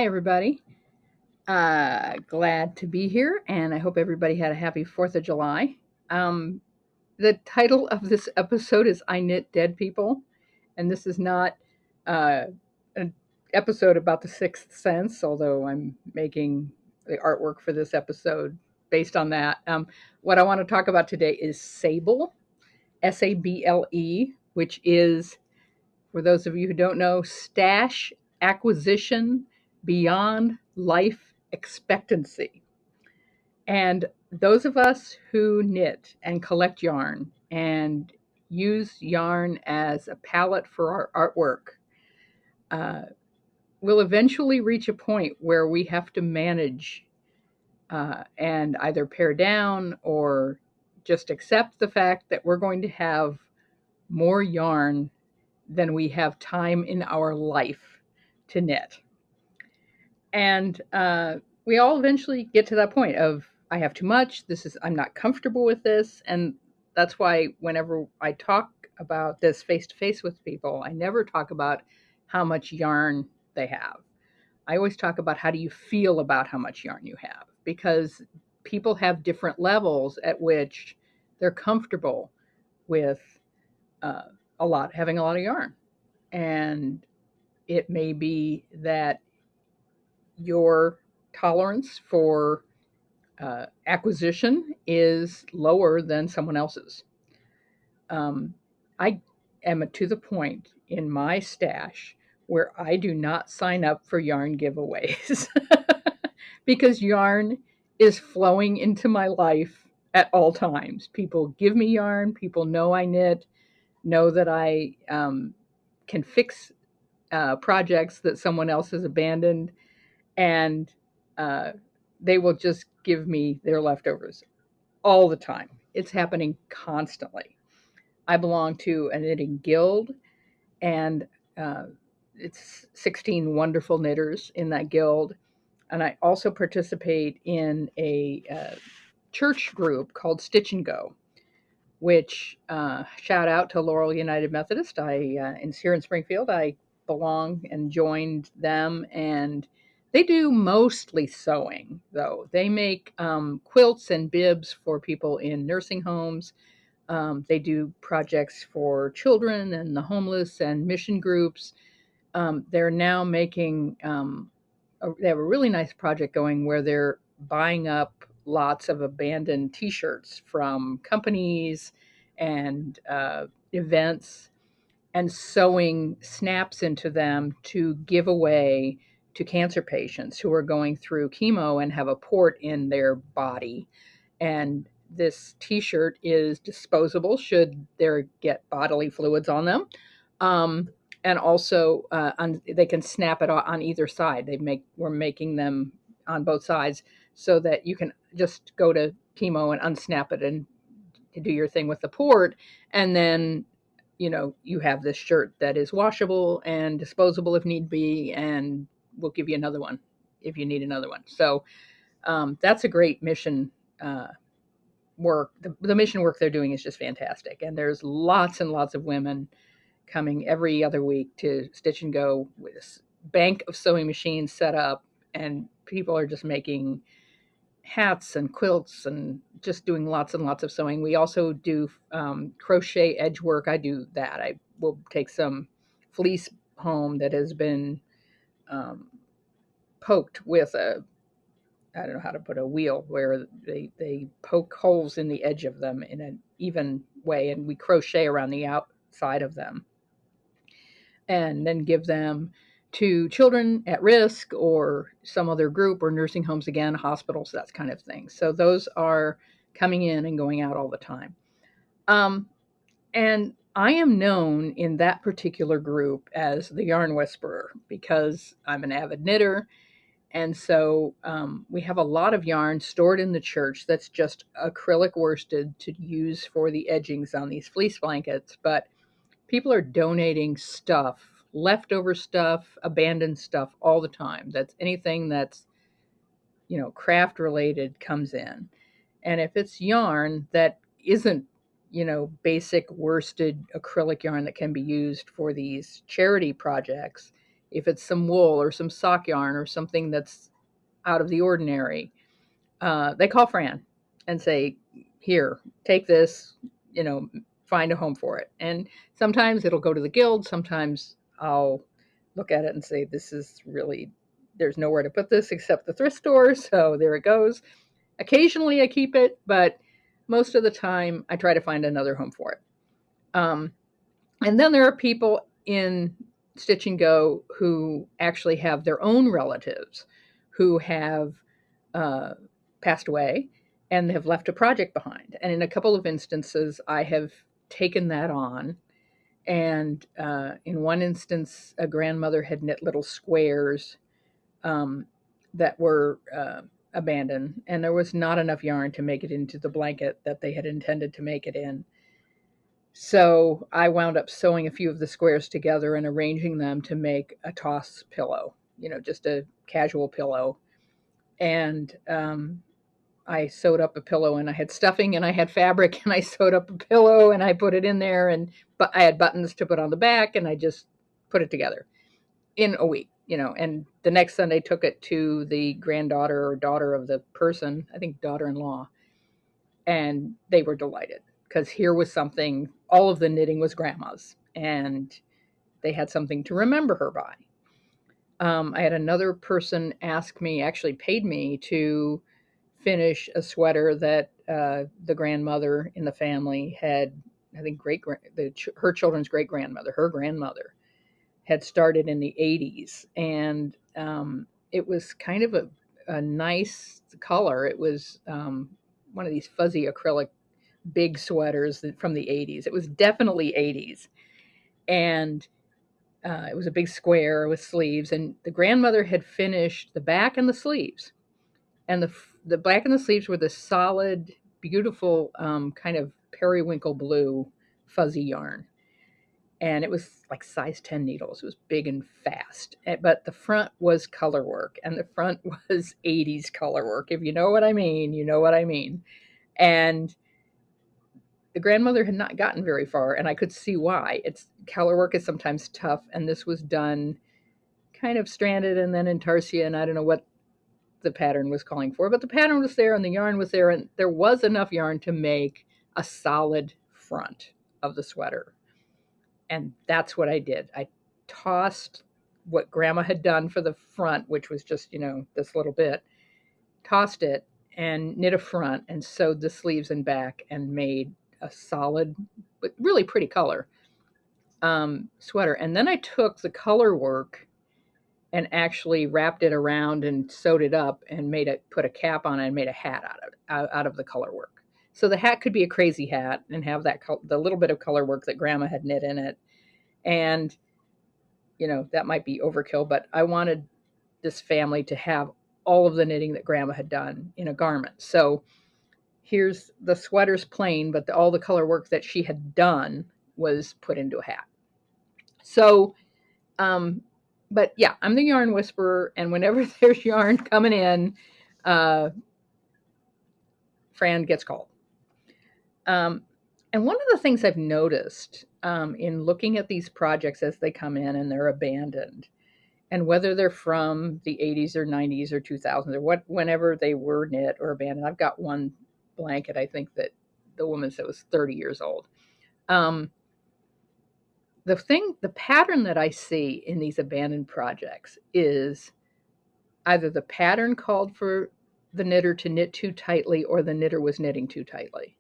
Hi, everybody. Glad to be here, and I hope everybody had a happy 4th of July. Um, the title of this episode is I Knit Dead People, and this is not uh, an episode about the Sixth Sense, although I'm making the artwork for this episode based on that. What I want to talk about today is SABLE, SABLE, which is, for those of you who don't know, stash acquisition beyond life expectancy. And those of us who knit and collect yarn and use yarn as a palette for our artwork uh, will eventually reach a point where we have to manage and either pare down or just accept the fact that we're going to have more yarn than we have time in our life to knit. And we all eventually get to that point of I have too much. I'm not comfortable with this, and that's why whenever I talk about this face to face with people, I never talk about how much yarn they have. I always talk about how do you feel about how much yarn you have, because people have different levels at which they're comfortable with uh, having a lot of yarn. And it may be that your tolerance for acquisition is lower than someone else's. Um, I am to the point in my stash where I do not sign up for yarn giveaways because yarn is flowing into my life at all times. People give me yarn, people know I knit, know that I can fix projects that someone else has abandoned, and uh, they will just give me their leftovers all the time. It's happening constantly. I belong to a knitting guild, and uh, it's 16 wonderful knitters in that guild. And I also participate in a church group called Stitch and Go, which shout out to Laurel United Methodist. Here in Springfield. I belong and joined them, and they do mostly sewing. Though they make quilts and bibs for people in nursing homes. They do projects for children and the homeless and mission groups. They're now making they have a really nice project going where they're buying up lots of abandoned T-shirts from companies and events and sewing snaps into them to give away to cancer patients who are going through chemo and have a port in their body. And this T-shirt is disposable should there get bodily fluids on them. Um, and also, they can snap it on either side. We're making them on both sides so that you can just go to chemo and unsnap it and do your thing with the port, and then you have this shirt that is washable and disposable if need be, and we'll give you another one if you need another one. So that's a great mission work. The mission work they're doing is just fantastic, and there's lots and lots of women coming every other week to Stitch and Go with this bank of sewing machines set up, and people are just making hats and quilts and just doing lots and lots of sewing. We also do crochet edge work. I do that. I will take some fleece home that has been um, poked with I don't know how to put a wheel where they poke holes in the edge of them in an even way, and we crochet around the outside of them and then give them to children at risk or some other group or nursing homes again, hospitals, that kind of thing. So those are coming in and going out all the time. Um, and I am known in that particular group as the yarn whisperer because I'm an avid knitter. And so we have a lot of yarn stored in the church that's just acrylic worsted to use for the edgings on these fleece blankets. But people are donating stuff, leftover stuff, abandoned stuff all the time. That's anything that's, craft related comes in. And if it's yarn that isn't, basic worsted acrylic yarn that can be used for these charity projects, if it's some wool or some sock yarn or something that's out of the ordinary, they call Fran and say, here, take this, you know, find a home for it. And sometimes it'll go to the guild. Sometimes I'll look at it and say, this is really, there's nowhere to put this except the thrift store. So there it goes. Occasionally I keep it, but most of the time I try to find another home for it. And then there are people in Stitch and Go who actually have their own relatives who have uh, passed away and have left a project behind. And in a couple of instances, I have taken that on. And in one instance, a grandmother had knit little squares um, that were abandoned, and there was not enough yarn to make it into the blanket that they had intended to make it in. So I wound up sewing a few of the squares together and arranging them to make a toss pillow, you know, just a casual pillow. And I sewed up a pillow, and I had stuffing and I had fabric, and I sewed up a pillow and I put it in there, and but I had buttons to put on the back, and I just put it together in a week, you know. And the next Sunday took it to the granddaughter or daughter of the person, I think daughter-in-law, and they were delighted because here was something, all of the knitting was grandma's, and they had something to remember her by. I had another person ask me, actually paid me to finish a sweater that the grandmother in the family had, I think her children's great grandmother, her grandmother, had started in the 80s. And it was kind of a nice color. It was one of these fuzzy acrylic big sweaters from the 80s. It was definitely 80s. And it was a big square with sleeves. And the grandmother had finished the back and the sleeves. And the back and the sleeves were this solid, beautiful kind of periwinkle blue fuzzy yarn. And it was like size 10 needles. It was big and fast. But the front was color work, and the front was 80s color work. If you know what I mean, you know what I mean. And the grandmother had not gotten very far, and I could see why. It's color work is sometimes tough, and this was done kind of stranded and then intarsia, and I don't know what the pattern was calling for, but the pattern was there and the yarn was there, and there was enough yarn to make a solid front of the sweater. And that's what I did. I tossed what grandma had done for the front, which was just, you know, this little bit, tossed it and knit a front and sewed the sleeves and back and made a solid, but really pretty color sweater. And then I took the color work and actually wrapped it around and sewed it up and put a cap on it and made a hat out of the color work. So the hat could be a crazy hat and have the little bit of color work that grandma had knit in it. And, you know, that might be overkill, but I wanted this family to have all of the knitting that grandma had done in a garment. So here's the sweater's plain, but all the color work that she had done was put into a hat. So, but yeah, I'm the yarn whisperer, and whenever there's yarn coming in, Fran gets called. And one of the things I've noticed in looking at these projects as they come in and they're abandoned, and whether they're from the 80s or 90s or 2000s or whenever they were knit or abandoned, I've got one blanket, I think, that the woman said was 30 years old. The pattern that I see in these abandoned projects is either the pattern called for the knitter to knit too tightly or the knitter was knitting too tightly.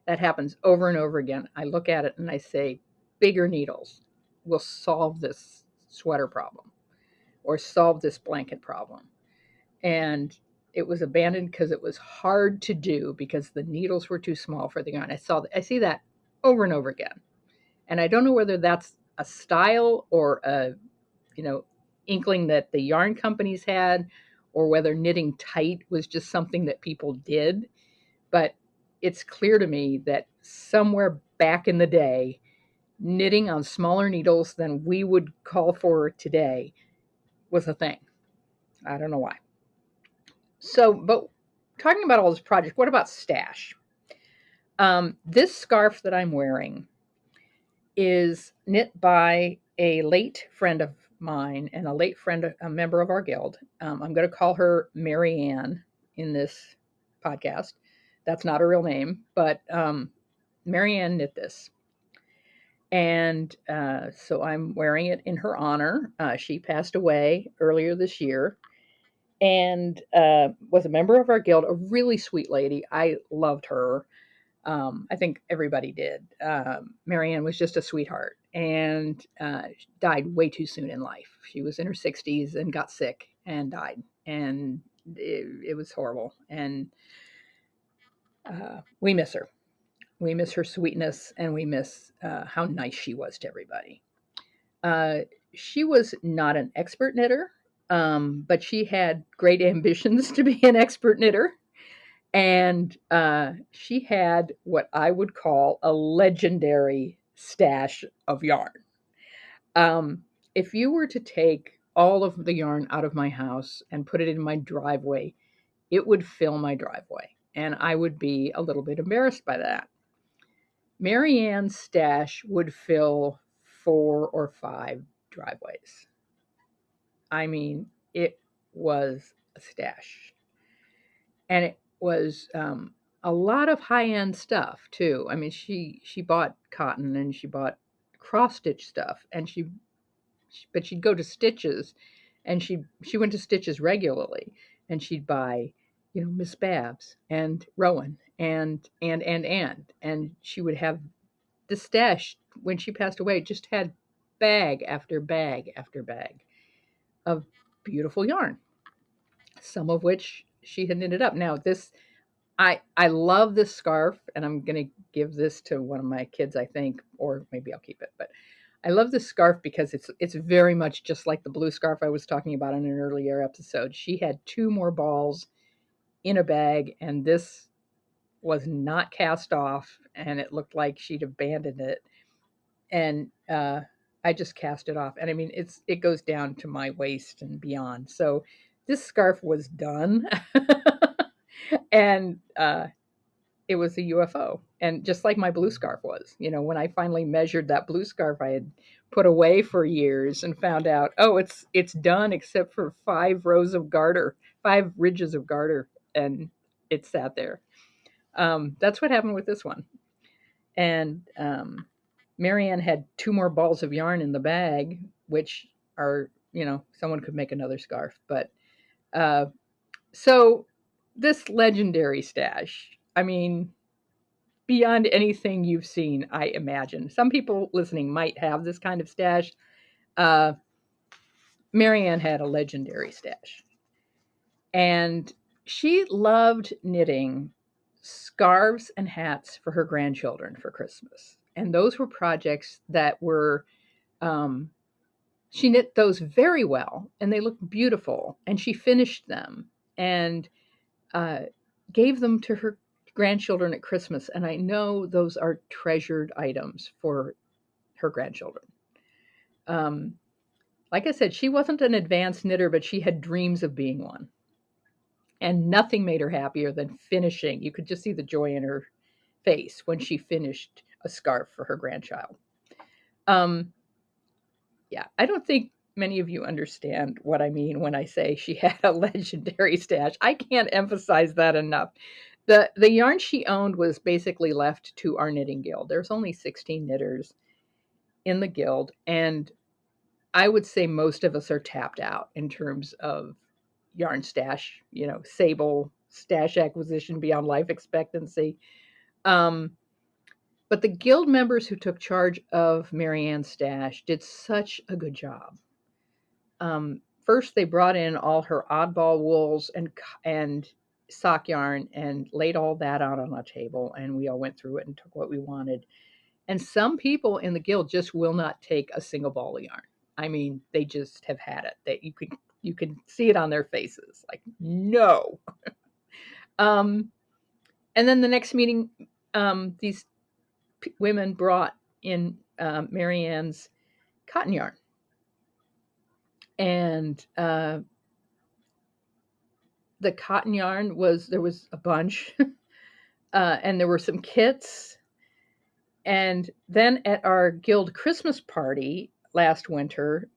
That happens over and over again. I look at it and I say, bigger needles will solve this sweater problem or solve this blanket problem. And it was abandoned because it was hard to do because the needles were too small for the yarn. I see that over and over again. And I don't know whether that's a style or a, you know, inkling that the yarn companies had, or whether knitting tight was just something that people did. But it's clear to me that somewhere back in the day, knitting on smaller needles than we would call for today was a thing. I don't know why. So, but talking about all this project, what about stash? This scarf that I'm wearing is knit by a late friend of mine and a late friend, a member of our guild. I'm going to call her Mary Ann in this podcast. That's not her real name, but Mary Ann knit this. And so I'm wearing it in her honor. She passed away earlier this year and was a member of our guild, a really sweet lady. I loved her. I think everybody did. Marianne was just a sweetheart and died way too soon in life. She was in her 60s and got sick and died. And it was horrible. And we miss her. We miss her sweetness and we miss how nice she was to everybody. Uh, she was not an expert knitter, but she had great ambitions to be an expert knitter. And she had what I would call a legendary stash of yarn. Um, if you were to take all of the yarn out of my house and put it in my driveway, it would fill my driveway. And I would be a little bit embarrassed by that. Marianne's stash would fill 4 or 5 driveways. I mean, it was a stash. And it was a lot of high-end stuff too. I mean, she bought cotton and she bought cross-stitch stuff and but she'd go to Stitches and she went to Stitches regularly and she'd buy, Miss Babs and Rowan and she would have the stash when she passed away just had bag after bag after bag of beautiful yarn, some of which she had knitted up. Now this I love this scarf, and I'm gonna give this to one of my kids, I think, or maybe I'll keep it. But I love this scarf because it's very much just like the blue scarf I was talking about in an earlier episode. She had 2 more balls in a bag, and this was not cast off, and it looked like she'd abandoned it. And I just cast it off, and I mean it goes down to my waist and beyond. So this scarf was done, and it was a UFO. And just like my blue scarf was, when I finally measured that blue scarf I had put away for years and found out, oh, it's done except for 5 rows of garter, 5 ridges of garter, and it sat there. That's what happened with this one. And Marianne had 2 more balls of yarn in the bag, which are, someone could make another scarf. But so this legendary stash, I mean, beyond anything you've seen, I imagine. Some people listening might have this kind of stash. Uh, Marianne had a legendary stash. And she loved knitting scarves and hats for her grandchildren for Christmas. And those were projects that were, she knit those very well and they looked beautiful. And she finished them and uh, gave them to her grandchildren at Christmas. And I know those are treasured items for her grandchildren. Um, like I said, she wasn't an advanced knitter, but she had dreams of being one. And nothing made her happier than finishing. You could just see the joy in her face when she finished a scarf for her grandchild. Um, yeah, I don't think many of you understand what I mean when I say she had a legendary stash. I can't emphasize that enough. The yarn she owned was basically left to our knitting guild. There's only 16 knitters in the guild, and I would say most of us are tapped out in terms of yarn stash, SABLE, stash acquisition beyond life expectancy. Um, but the guild members who took charge of Marianne's stash did such a good job. First, they brought in all her oddball wools and sock yarn and laid all that out on a table, and we all went through it and took what we wanted. And some people in the guild just will not take a single ball of yarn. I mean, they just have had it. That you can see it on their faces, like no. And then the next meeting, these women brought in Marianne's cotton yarn, and the cotton yarn there was a bunch, and there were some kits. And then at our guild Christmas party last winter,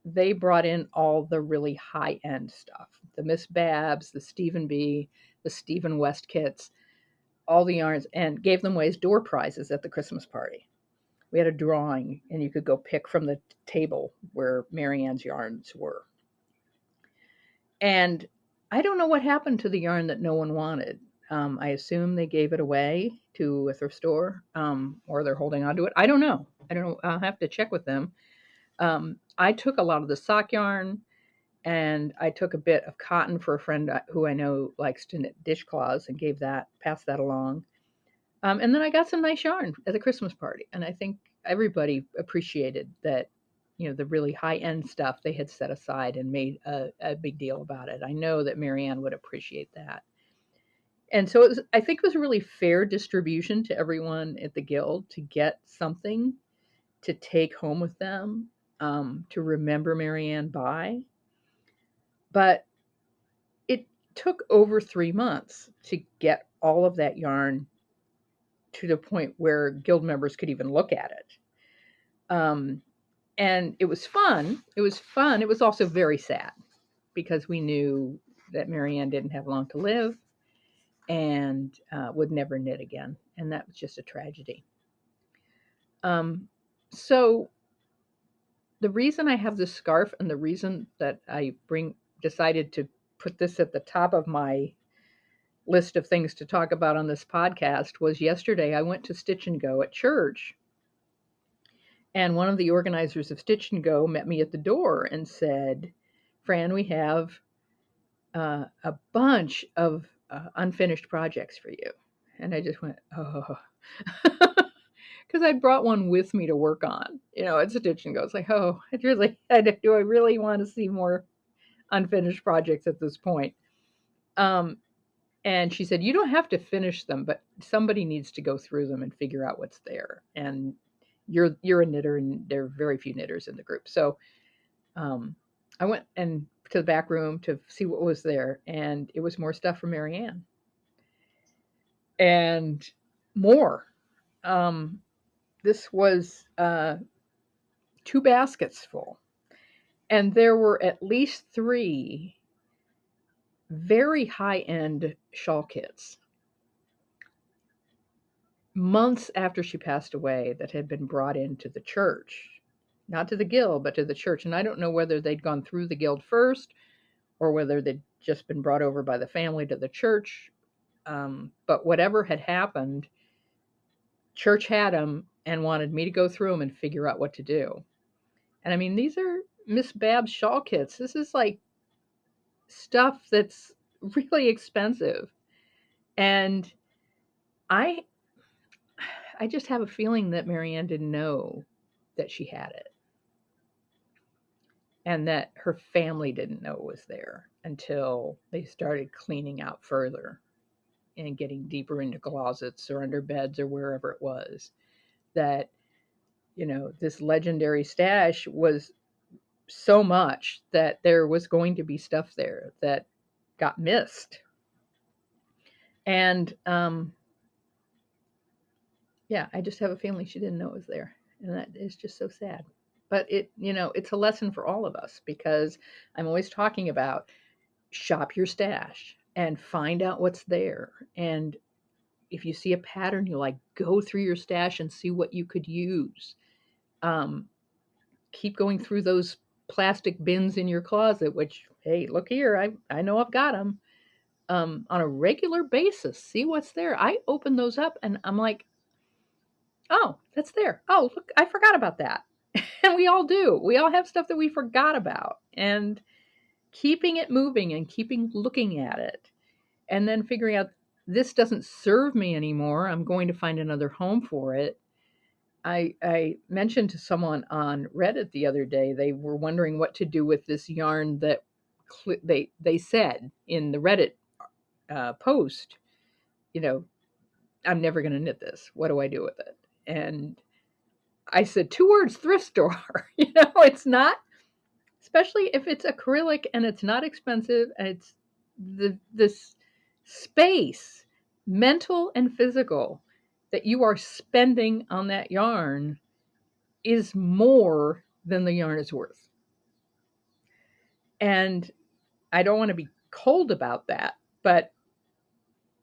they brought in all the really high end stuff, the Miss Babs, the Stephen B, the Stephen West kits, all the yarns, and gave them away as door prizes at the Christmas party. We had a drawing, and you could go pick from the table where Marianne's yarns were. And I don't know what happened to the yarn that no one wanted. I assume they gave it away to a thrift store, or they're holding on to it. I don't know. I don't know. I'll have to check with them. I took a lot of the sock yarn, and I took a bit of cotton for a friend who I know likes to knit dishcloths, and passed that along. And then I got some nice yarn at the Christmas party, and I think everybody appreciated that. The really high end stuff they had set aside and made a big deal about it. I know that Marianne would appreciate that. And so I think it was a really fair distribution to everyone at the Guild to get something to take home with them, to remember Marianne by. But it took over 3 months to get all of that yarn to the point where Guild members could even look at it. And it was fun. It was fun. It was also very sad because we knew that Marianne didn't have long to live and would never knit again. And that was just a tragedy. So the reason I have this scarf, and the reason that I decided to put this at the top of my list of things to talk about on this podcast, was yesterday I went to Stitch and Go at church. And one of the organizers of Stitch and Go met me at the door and said, "Fran, we have a bunch of unfinished projects for you." And I just went, oh, because I brought one with me to work on. At Stitch and Go. It's like, do I really want to see more unfinished projects at this point? And she said, "You don't have to finish them, but somebody needs to go through them and figure out what's there. And you're a knitter, and there are very few knitters in the group." So I went to the back room to see what was there, and it was more stuff from Marianne. And more. This was 2 baskets full. And there were at least 3 very high-end shawl kits, months after she passed away, that had been brought into the church. Not to the Guild, but to the church. And I don't know whether they'd gone through the Guild first or whether they'd just been brought over by the family to the church. But whatever had happened, church had them and wanted me to go through them and figure out what to do. And I mean, these are Miss Babs shawl kits. This is like stuff that's really expensive. And I just have a feeling that Marianne didn't know that she had it, and that her family didn't know it was there until they started cleaning out further and getting deeper into closets or under beds or wherever it was. That, this legendary stash was so much that there was going to be stuff there that got missed. And yeah, I just have a feeling she didn't know it was there. And that is just so sad. But it's a lesson for all of us, because I'm always talking about shop your stash and find out what's there. And if you see a pattern you like, go through your stash and see what you could use. Keep going through those plastic bins in your closet, which, hey, look here, I know I've got them. On a regular basis, see what's there. I open those up and I'm like, oh, that's there. Oh, look, I forgot about that. And we all do. We all have stuff that we forgot about. And keeping it moving and keeping looking at it, and then figuring out, this doesn't serve me anymore, I'm going to find another home for it. I mentioned to someone on Reddit the other day, they were wondering what to do with this yarn that they said in the Reddit post, "I'm never going to knit this. What do I do with it?" And I said 2 words: thrift store. It's not, especially if it's acrylic and it's not expensive, and it's this space, mental and physical, that you are spending on that yarn is more than the yarn is worth. And I don't want to be cold about that, but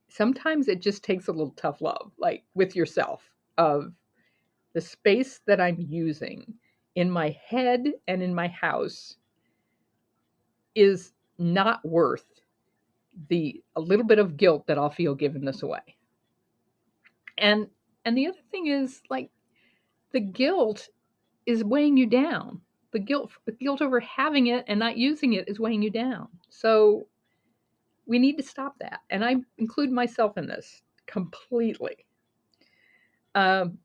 sometimes it just takes a little tough love, like with yourself, of the space that I'm using in my head and in my house is not worth the a little bit of guilt that I'll feel giving this away. And the other thing is, like, the guilt is weighing you down. The guilt over having it and not using it is weighing you down. So we need to stop that. And I include myself in this completely. Um,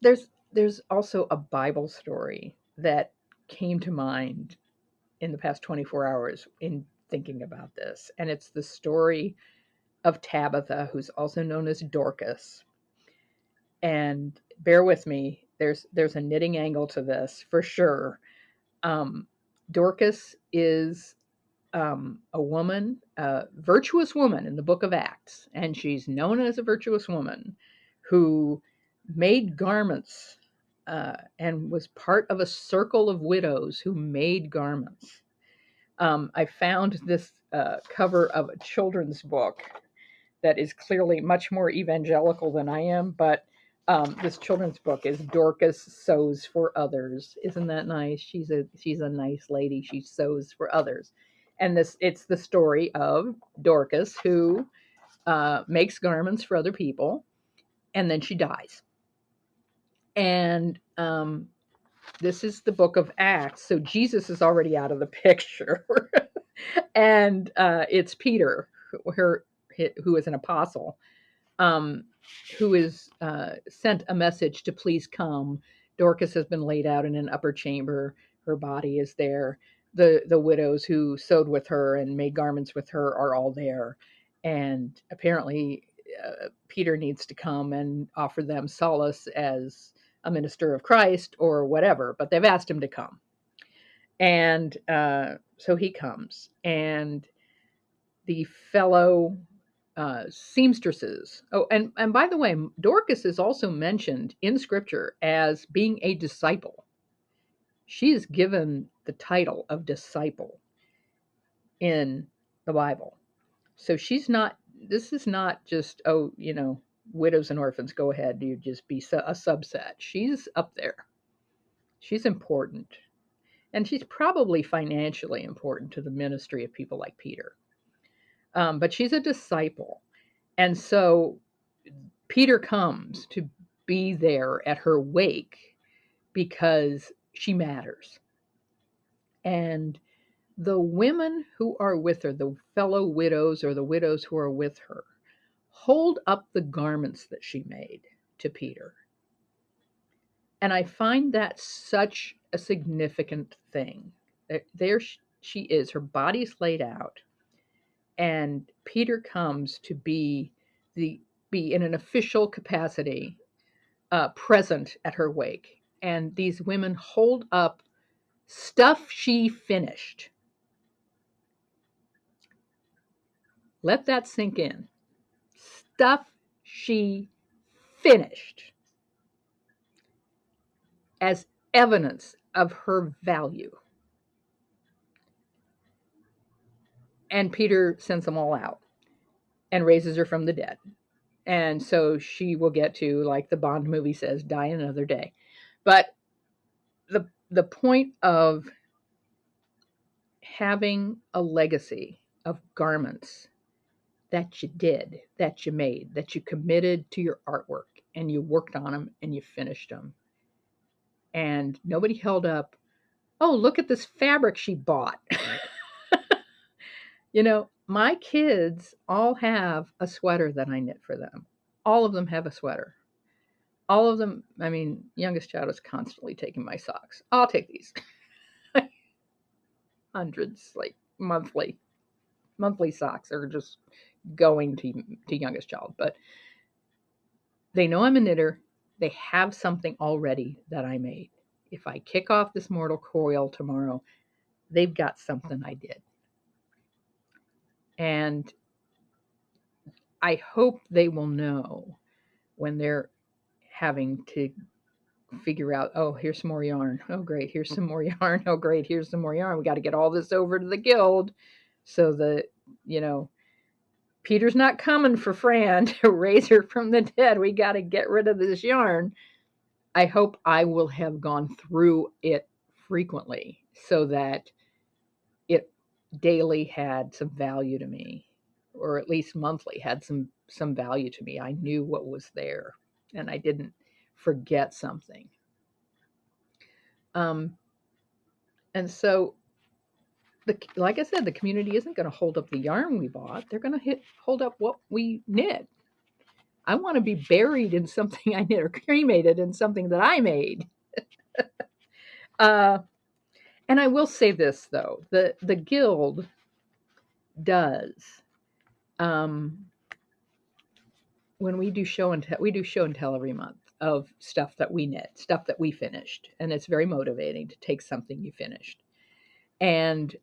there's also a Bible story that came to mind in the past 24 hours in thinking about this, and it's the story of Tabitha, who's also known as Dorcas. And bear with me, there's a knitting angle to this for sure. Um, Dorcas is a woman, a virtuous woman in the book of Acts, and she's known as a virtuous woman who made garments and was part of a circle of widows who made garments. I found this cover of a children's book that is clearly much more evangelical than I am, but this children's book is Dorcas Sews for Others. Isn't that nice? She's a nice lady. She sews for others, and it's the story of Dorcas who makes garments for other people, and then she dies. And this is the book of Acts, so Jesus is already out of the picture, and it's Peter, her who is an apostle, um, who is sent a message to please come. Dorcas has been laid out in an upper chamber. Her body is there. The widows who sewed with her and made garments with her are all there. And apparently, Peter needs to come and offer them solace as a minister of Christ or whatever, but they've asked him to come. And so he comes. And the fellow seamstresses. Oh, and by the way, Dorcas is also mentioned in Scripture as being a disciple. She is given the title of disciple in the Bible. So she's not. This is not just, oh, widows and orphans. Go ahead, you just be a subset. She's up there. She's important, and she's probably financially important to the ministry of people like Peter. But she's a disciple, and so Peter comes to be there at her wake because she matters. And the women who are with her, the fellow widows or the widows who are with her, hold up the garments that she made to Peter. And I find that such a significant thing. There she is, her body's laid out, and Peter comes to be in an official capacity present at her wake. And these women hold up stuff she finished. Let that sink in. Stuff she finished as evidence of her value. And Peter sends them all out and raises her from the dead. And so she will get to, like the Bond movie says, die another day. But the point of having a legacy of garments that you did, that you made, that you committed to your artwork, and you worked on them and you finished them. And nobody held up, oh, look at this fabric she bought. My kids all have a sweater that I knit for them. All of them have a sweater. All of them, youngest child is constantly taking my socks. I'll take these. Hundreds, like monthly. Monthly socks are just going to youngest child. But they know I'm a knitter. They have something already that I made. If I kick off this mortal coil tomorrow, they've got something I did. And I hope they will know when they're having to figure out, oh, here's some more yarn. Oh, great, here's some more yarn. Oh, great, here's some more yarn. We got to get all this over to the guild so that, you know, Peter's not coming for Fran to raise her from the dead. We got to get rid of this yarn. I hope I will have gone through it frequently so that it daily had some value to me, or at least monthly had some value to me. I knew what was there, and I didn't forget something. Um, and so, like I said, the community isn't going to hold up the yarn we bought. They're going to hold up what we knit. I want to be buried in something I knit or cremated in something that I made. Uh, and I will say this though, the guild does um, when we do show and tell, we do show and tell every month of stuff that we knit, stuff that we finished, and it's very motivating to take something you finished, and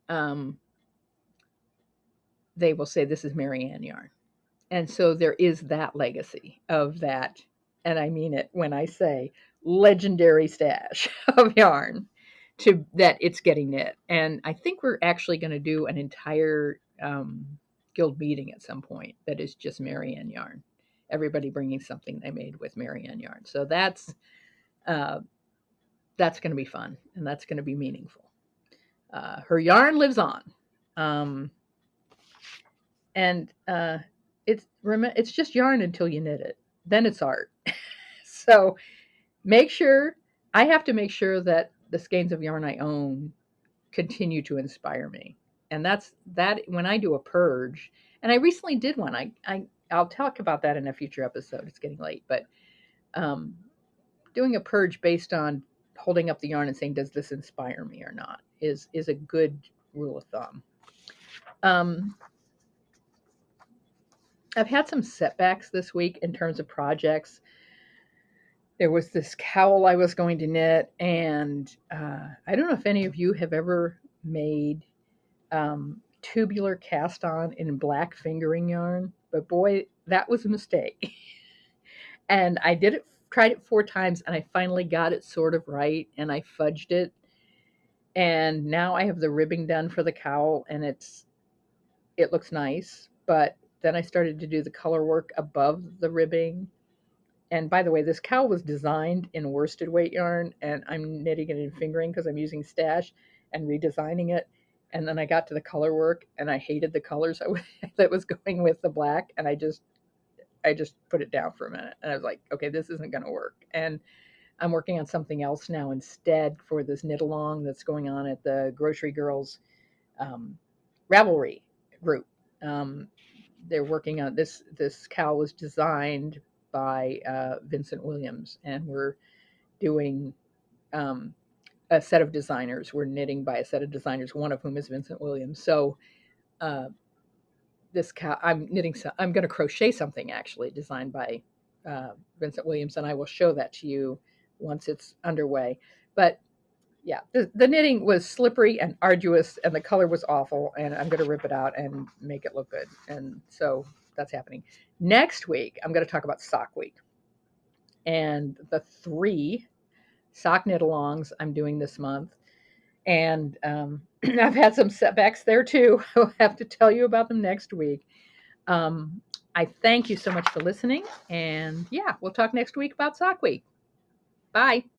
they will say this is Marianne yarn, and so there is that legacy of that, and I mean it when I say legendary stash of yarn to that it's getting knit, and I think we're actually going to do an entire guild meeting at some point that is just Marianne yarn. Everybody bringing something they made with Marianne yarn. So uh, that's going to be fun and that's going to be meaningful. Her yarn lives on, um, and it's just yarn until you knit it. Then it's art. So make sure I have to make sure that the skeins of yarn I own continue to inspire me, and that's that. When I do a purge, and I recently did one, I'll talk about that in a future episode. It's getting late, but um, doing a purge based on holding up the yarn and saying, "Does this inspire me or not?" is a good rule of thumb. Um, I've had some setbacks this week in terms of projects. There was this cowl I was going to knit, and I don't know if any of you have ever made tubular cast on in black fingering yarn, but boy, that was a mistake. And I tried it 4 times, and I finally got it sort of right, and I fudged it. And now I have the ribbing done for the cowl, and it looks nice. But then I started to do the color work above the ribbing. And by the way, this cowl was designed in worsted weight yarn, and I'm knitting it in fingering because I'm using stash and redesigning it. And then I got to the color work, and I hated the colors that was going with the black, and I just put it down for a minute, and I was like, okay, this isn't going to work. And I'm working on something else now instead for this knit along that's going on at the Grocery Girls um, Ravelry group. Um, they're working on this. This cowl was designed by Vincent Williams, and we're doing um, a set of designers. We're knitting by a set of designers, one of whom is Vincent Williams. So uh, this cowl, I'm knitting. I'm going to crochet something actually designed by Vincent Williams, and I will show that to you once it's underway. But yeah, the knitting was slippery and arduous, and the color was awful, and I'm going to rip it out and make it look good. And so that's happening. Next week, I'm going to talk about sock week and the 3 sock knit alongs I'm doing this month. And I've had some setbacks there too. I'll have to tell you about them next week. Um, I thank you so much for listening. And yeah, we'll talk next week about sock week. Bye.